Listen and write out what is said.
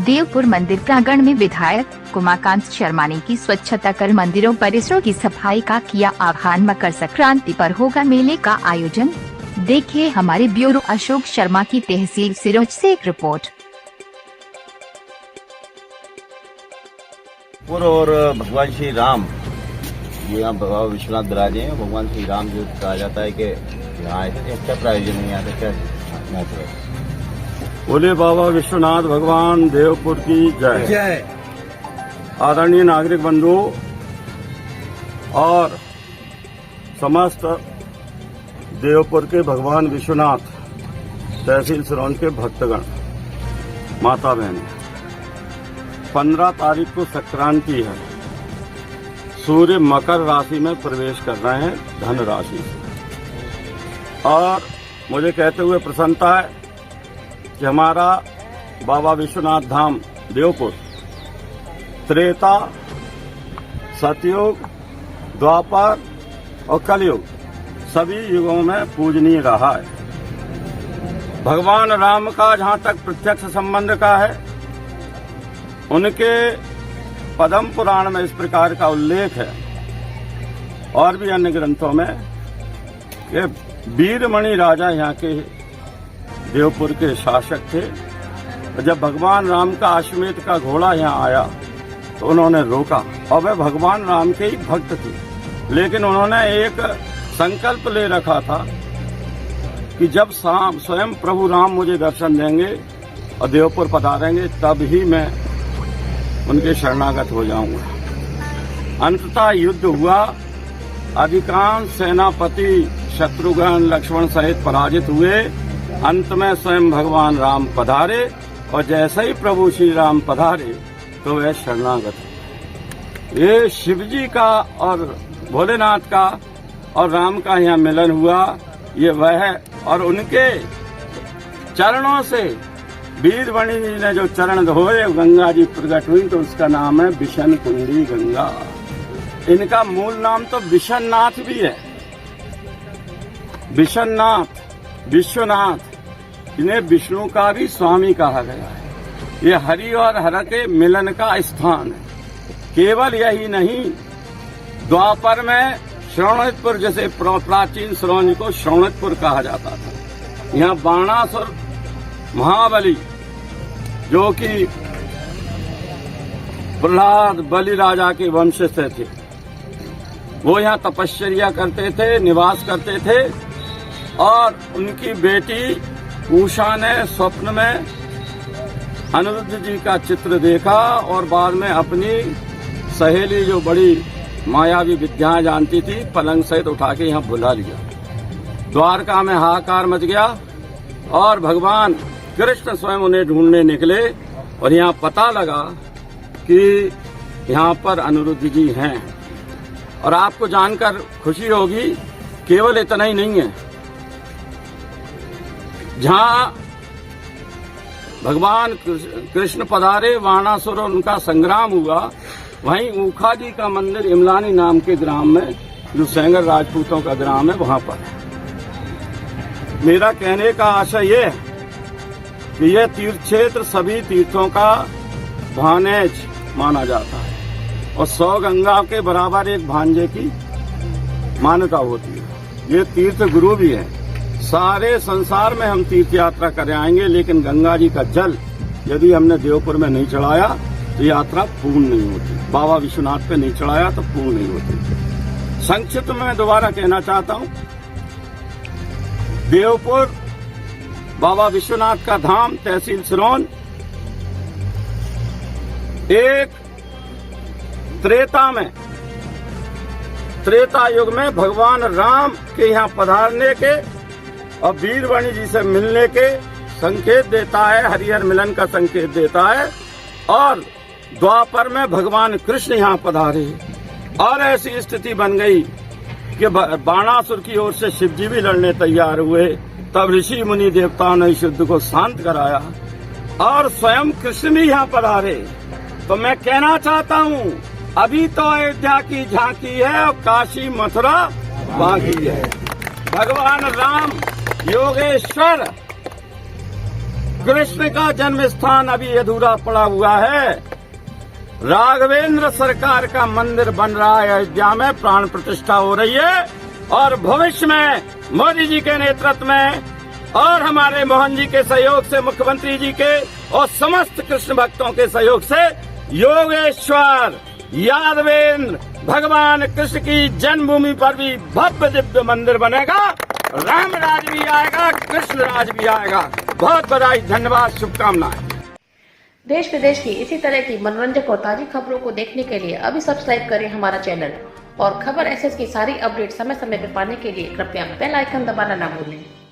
देवपुर मंदिर प्रांगण में विधायक उमाकांत शर्मा ने की स्वच्छता कर मंदिरों परिसरों की सफाई का किया आह्वान। मकर संक्रांति पर होगा मेले का आयोजन। देखिए हमारे ब्यूरो अशोक शर्मा की तहसील सिरोंज से एक रिपोर्ट। और भगवान श्री राम ये यहाँ भगवान विश्वनाथ विराजे हैं। भगवान श्री राम जो कहा जाता है कि यहाँ आए थे, क्या प्रायोजन है, यहाँ क्या महत्व है? बोले बाबा विश्वनाथ भगवान देवपुर की जय जय। आदरणीय नागरिक बंधु और समस्त देवपुर के भगवान विश्वनाथ तहसील सिरोंज के भक्तगण, माता बहन, 15 तारीख को संक्रांति है। सूर्य मकर राशि में प्रवेश कर रहे हैं, धन राशि से। और मुझे कहते हुए प्रसन्नता है कि हमारा बाबा विश्वनाथ धाम देवपुर त्रेता, सतयुग, द्वापर और कलयुग सभी युगों में पूजनीय रहा है। भगवान राम का जहां तक प्रत्यक्ष संबंध का है, उनके पद्म पुराण में इस प्रकार का उल्लेख है और भी अन्य ग्रंथों में कि वीरमणि राजा यहाँ के देवपुर के शासक थे। जब भगवान राम का अश्वमेध का घोड़ा यहाँ आया तो उन्होंने रोका और वे भगवान राम के ही भक्त थे, लेकिन उन्होंने एक संकल्प ले रखा था कि जब स्वयं प्रभु राम मुझे दर्शन देंगे और देवपुर पधारेंगे तब ही मैं उनके शरणागत हो जाऊंगा। अंततः युद्ध हुआ, अधिकांश सेनापति शत्रुघ्न लक्ष्मण सहित पराजित हुए। अंत में स्वयं भगवान राम पधारे और जैसे ही प्रभु श्री राम पधारे तो वह शरणागत हुए। ये शिव जी का और भोलेनाथ का और राम का यहाँ मिलन हुआ। ये वह और उनके चरणों से वीरमणि जी ने जो चरण धोए, गंगा जी प्रकट हुई, तो उसका नाम है विशन कुंडी गंगा। इनका मूल नाम तो विशननाथ भी है। विशननाथ, विश्वनाथ, इन्हें विष्णु का भी स्वामी कहा गया है। ये हरि और हर के मिलन का स्थान है। केवल यही नहीं, द्वापर में श्रवणपुर, जैसे प्राचीन सिरोंज को श्रवणपुर कहा जाता था। यहाँ बाणासुर महाबली जो कि प्रहलाद बलि राजा के वंश से थे, वो यहाँ तपश्चर्या करते थे, निवास करते थे। और उनकी बेटी उषा ने स्वप्न में अनिरुद्ध जी का चित्र देखा और बाद में अपनी सहेली जो बड़ी मायावी विद्याएं जानती थी, पलंग सहित उठा के यहाँ बुला लिया। द्वारका में हाहाकार मच गया और भगवान कृष्ण स्वयं उन्हें ढूंढने निकले और यहाँ पता लगा कि यहाँ पर अनिरुद्ध जी हैं। और आपको जानकर खुशी होगी, केवल इतना ही नहीं है, जहाँ भगवान कृष्ण पधारे, वाणासुर उनका संग्राम हुआ, वहीं ऊखा जी का मंदिर इमलानी नाम के ग्राम में, जो सेंगर राजपूतों का ग्राम है, वहां पर है। मेरा कहने का आशय ये है कि यह तीर्थ क्षेत्र सभी तीर्थों का भानेज माना जाता है और 100 गंगा के बराबर एक भांजे की मान्यता होती है। ये तीर्थ गुरु भी है। सारे संसार में हम तीर्थ यात्रा कर आएंगे, लेकिन गंगा जी का जल यदि हमने देवपुर में नहीं चढ़ाया तो यात्रा पूर्ण नहीं होती। बाबा विश्वनाथ पे नहीं चढ़ाया तो पूर्ण नहीं होती। संक्षिप्त में मैं दोबारा कहना चाहता हूं, देवपुर बाबा विश्वनाथ का धाम तहसील सिरोंज एक त्रेता युग में भगवान राम के यहाँ पधारने के और वीरमणि जी से मिलने के संकेत देता है, हरिहर मिलन का संकेत देता है। और द्वापर में भगवान कृष्ण यहाँ पधारे और ऐसी स्थिति बन गई कि बाणासुर की ओर से शिव जी भी लड़ने तैयार हुए। तब ऋषि मुनि देवताओं ने इस युद्ध को शांत कराया और स्वयं कृष्ण भी यहाँ पधारे। तो मैं कहना चाहता हूँ, अभी तो अयोध्या की झांकी है और काशी मथुरा बाकी है। भगवान राम योगेश्वर कृष्ण का जन्म स्थान अभी अधूरा पड़ा हुआ है। राघवेंद्र सरकार का मंदिर बन रहा है अयोध्या में, प्राण प्रतिष्ठा हो रही है और भविष्य में मोदी जी के नेतृत्व में और हमारे मोहन जी के सहयोग से, मुख्यमंत्री जी के और समस्त कृष्ण भक्तों के सहयोग से योगेश्वर यादवेंद्र भगवान कृष्ण की जन्मभूमि पर भी भव्य दिव्य मंदिर बनेगा। राम राज भी आएगा, कृष्ण राज भी आएगा। बहुत बधाई, धन्यवाद, शुभकामनाएं। देश विदेश की इसी तरह की मनोरंजक और ताजी खबरों को देखने के लिए अभी सब्सक्राइब करें हमारा चैनल और खबर एसएस की सारी अपडेट समय समय पर पाने के लिए कृपया बेल आइकन दबाना ना भूलें।